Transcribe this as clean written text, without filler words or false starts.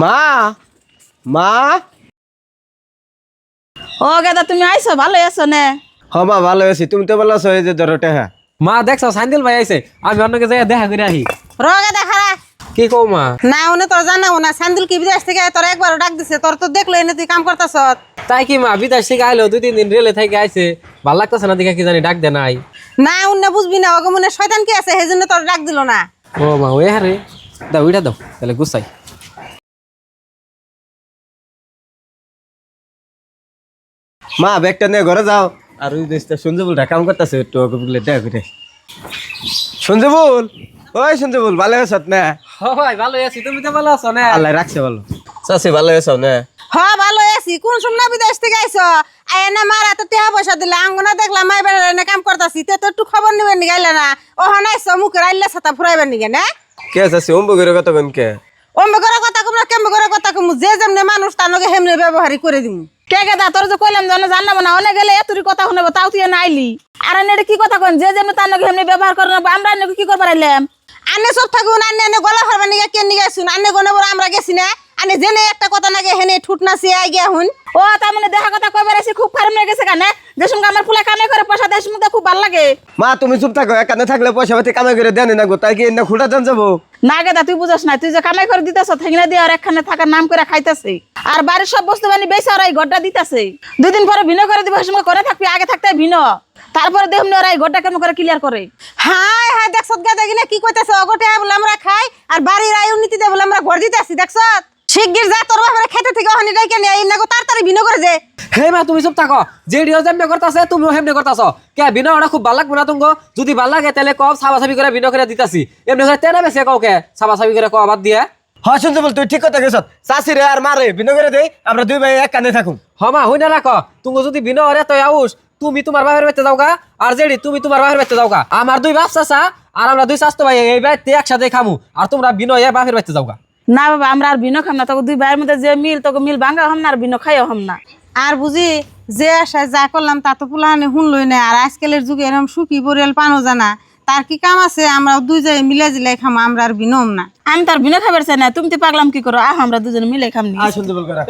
মা মা ও গেদা তুমি আইছো ভালো আছো নে? হ মা ভালো আছি, তুমি তো ভালো আছো? এই যে ধরো টেহা। মা দেখছো সাইন্দিল ভাই আইছে, আমি অন্যকে যাই দেখা করে আহি। র গেদা খারা কি কও মা? না উনি তোর জানাও না সান্দিল কি বিদেশ থেকে তোর একবারও ডাক দিছে, তোর তো দেখলো এনে তুই কাম করতেছ। তাই কি মা বিদেশ থেকে আইলো 2-3 দিন রেলে থেকে আইছে, ভাল লাগতেছে না দেখে কি জানি ডাক দে নাই। না উনি বুঝবি না ওকে মনে শয়তান কি আছে সেই জন্য তোর ডাক দিল না। ও মা ওই হারে দাও উইটা দাও তাহলে গুছাই। মা ব্যাগটা নিয়ে ঘরে যাও। আর ওই দেশটা সঞ্জীবুলটা কাম করতেছে, একটু ওকে বলে দেখা করে। সঞ্জীবুল, ওই সঞ্জীবুল ভালো আছো না? হ ভাই ভালো আছি, তুমি তো ভালো আছো না? আল্লাহ রাখছে ভালো। চাষি ভালো আছো না? হ ভালো আছি। কোন সময় বিদেশ থেকে আইছো? আয় না মারা তো টাকা পয়সা দিলে আঙ্গনা দেখলাম মাই বেড়া এনে কাম করতাছি, তে তো একটু খবর নিবেন নি গাইলে না? ও নাইছো মুখে রাইলে ছাতা ফুরাইবেন নি না? কে চাষি অম্বু করে কত কে? অম্বে করে কথা কম না কেমবে করে কথা কম, যে যেমনে মানুষ তার লগে হেমনে ব্যবহারই করে দিমু। কে গেদা তোর যে কইলাম জানো জানাবো না, অনেক গেলে এতুরি কথা শুনবো তাও তুই না আইলি। আর এনে কি কথা কন, যে যেমনে তার লগে হেমনে ব্যবহার করে নেবো, আমরা এনে কি করবার আইলাম? আনে সব থাকুন আনে এনে গলা হারবার নিগে কেন নিগে শুন আনে গনে বড় আমরা গেছি না। আনে জেনে একটা কথা নাগে হেনে ঠুট নাচি আই গিয়া হুন। ও তার মানে দেখা কথা কইবার আইছি, খুব খারাপ হয়ে গেছে কেন? যে সঙ্গে আমার ফুলা কামে করে পয়সা দেয় শুনতে খুব ভালো লাগে। মা তুমি চুপ থাকো, এখানে থাকলে পয়সা পাতি কামাই করে দেন না গো, তাই কি এনে খুঁটা জান যাবো? না গেদা তুই বুঝছ না, তুই যে কামাই করে দিতেছ থেংনা দিয়ে আর একখানে থাকার নাম করে খাইতেছে, আর বাড়ির সব বস্তু বানি বেচে আর এই ঘরটা দিতেছে। 2 দিন পরে ভিন্ন করে দিব, সঙ্গে করে থাকবি, আগে থাকতে ভিন্ন, তারপরে দেখুন ওরা এই ঘরটা কেমন করে ক্লিয়ার করে। হাই হাই দেখছ গেদা কিনা কি কইতেছে, অগটে বলে আমরা খাই আর বাড়ির আয় উন্নতি দে বলে আমরা ঘর দিতেছি। দেখছ শিগগির যা তোর বাপরে খেতে থেকে ওখানে ডাইকে নিয়ে এই নাগো তাড়াতাড়ি ভিন্ন করে দে। হে মা তুমি চুপ থাকো, যে ডিও যেমনে করতাছে তুমিও হেমনে করতাছো। কে বিনা ওটা খুব ভালো লাগবে না তুমগো? যদি ভালো লাগে তাহলে কব সাবাসাবি করে বিনা করে দিতাছি, এমনি করে তেনা বেশি কাউকে সাবাসাবি করে কব বাদ দিয়ে। হ্যাঁ সঞ্জীবুল তুই ঠিক কথা গেছ, চাষি রে আর মারে বিনো করে দেই, আমরা দুই ভাই এক কানে থাকুন। হমা হই না রাখো, তুমি যদি বিনা হরে তো আউস, তুমি তোমার বাপের বাড়িতে যাওগা, আর জেডি তুমি তোমার বাপের বাড়িতে যাওগা। আমার 2 বাপ চাচা আর আমরা 2 স্বাস্থ্য ভাই এই বাড়িতে একসাথে খামু, আর তোমরা বিনা এ বাপের বাড়িতে যাওগা। না বাবা আমরা আর ভিন্ন খাম না, তোকে 2 ভাইয়ের মধ্যে যে মিল তোকে মিল ভাঙা হম না, আর ভিন্ন খাইও হম না। আর বুঝি যে আশায় যা করলাম তা তো পুলানে শুনলই না। আর আজকালের যুগে এরকম সুখী পরিয়াল পানো জানা, তার কি কাম আছে? আমরা 2 জায়গায় মিলে জিলাই খাম, আমরা আর ভিন্ন হম না। আমি তার ভিন্ন খাবার চাই না, তুমি তো পাগলাম কি করো? আমরা 2 জন মিলে খাম নি। সঞ্জীবুল করা